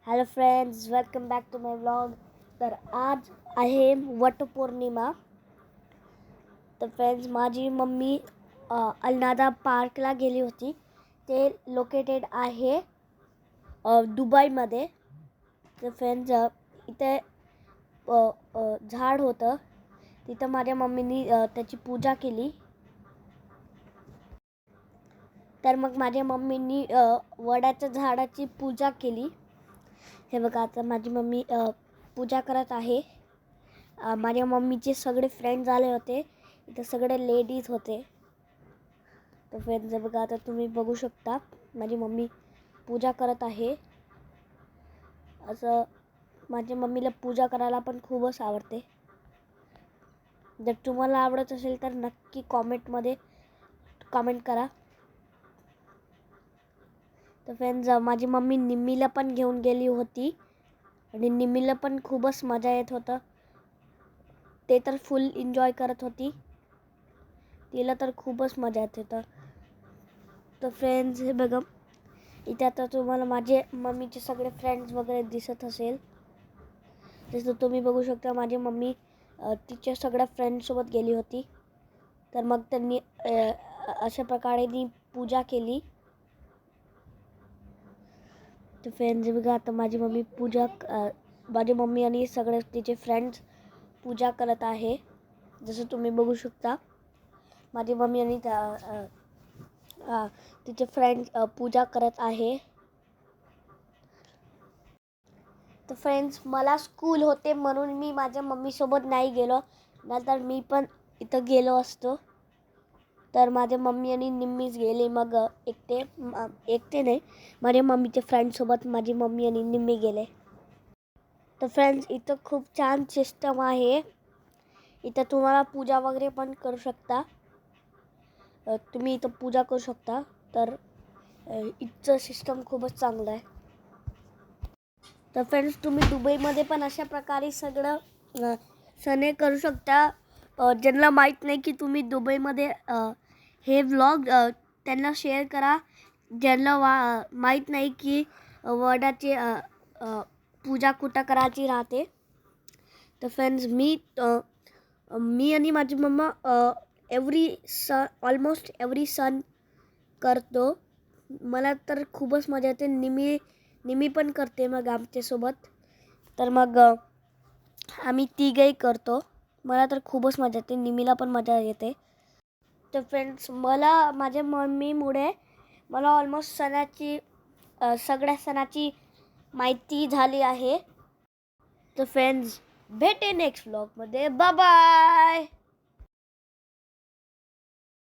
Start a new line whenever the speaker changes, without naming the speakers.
Hello friends, welcome back to my vlog. तर आज आहे वटपौर्णिमा. तर फ्रेंड्स, माझी मम्मी अल्नादा पार्कला गेली होती. ते लोकेटेड आहे दुबईमध्ये. तर फ्रेंड्स, इथे झाड होतं. तिथं माझ्या मम्मीनी त्याची पूजा केली. तर मग माझ्या मम्मीनी वडाच्या झाडाची पूजा केली. हे बघा, आता माझी मम्मी पूजा करत आहे. माझ्या मम्मीचे सगळे फ्रेंड्स आले होते. इथं सगळे लेडीज होते. तर फ्रेंड्स, बघा, आता तुम्ही बघू शकता माझी मम्मी पूजा करत आहे. असं माझ्या मम्मीला पूजा करायला पण खूपच आवडते. जर तुम्हाला आवडत असेल तर नक्की कॉमेंटमध्ये कॉमेंट करा. तर फ्रेंड्स, माझी मम्मी निम्मीला पण घेऊन गेली होती आणि निम्मीला पण खूपच मजा येत होतं. ते तर फुल एन्जॉय करत होती. तिला तर खूपच मजा येत होतं. तर फ्रेंड्स, हे बघा, इथे आता तुम्हाला माझे मम्मीचे सगळे फ्रेंड्स वगैरे दिसत असेल. जसं तुम्ही बघू शकता, माझी मम्मी तिच्या सगळ्या फ्रेंड्ससोबत गेली होती. तर मग त्यांनी अशा प्रकारे पूजा केली. तर फ्रेंड्स, बघा, आता माझी मम्मी आणि सगळे तिचे फ्रेंड्स पूजा करत आहे. जसं तुम्ही बघू शकता, माझी मम्मी आणि तिचे फ्रेंड्स पूजा करत आहे. तर फ्रेंड्स, मला स्कूल होते म्हणून मी माझ्या मम्मीसोबत नाही गेलो, नाहीतर मी पण इथं गेलो असतो. तर माझ्या मम्मी आणि निम्मीच गेले. मग एकटे नाही, माझ्या मम्मीच्या फ्रेंड्ससोबत माझी मम्मी आणि निम्मी गेले. तर फ्रेंड्स, इथं खूप छान सिस्टम आहे. इथं तुम्हाला पूजा वगैरे पण करू शकता. तुम्ही इथं पूजा करू शकता. तर इथचं सिस्टम खूपच चांगलं आहे. तर फ्रेंड्स, तुम्ही दुबईमध्ये पण अशा प्रकारे सगळं सण करू शकता. ज्यांना माहीत नाही की तुम्ही दुबईमध्ये हे व्लॉग त्यांना शेअर करा. ज्यांना माहीत नाही की वडाची पूजा कुठं करायची राहते. तर फ्रेंड्स, मी आणि माझी मम्मा ऑलमोस्ट एव्हरी सण करतो. मला तर खूपच मजा येते. निमी पण करते मग आमच्यासोबत. तर मग आम्ही तिघही करतो. मला तर खूपच मजा येते. निमीला पण मजा येते. तर फ्रेंड्स, मला माझ्या मम्मीमुळे मला ऑलमोस्ट सगळ्या सणाची माहिती झाली आहे. तर फ्रेंड्स, भेटे नेक्स्ट व्लॉगमध्ये. Bye bye.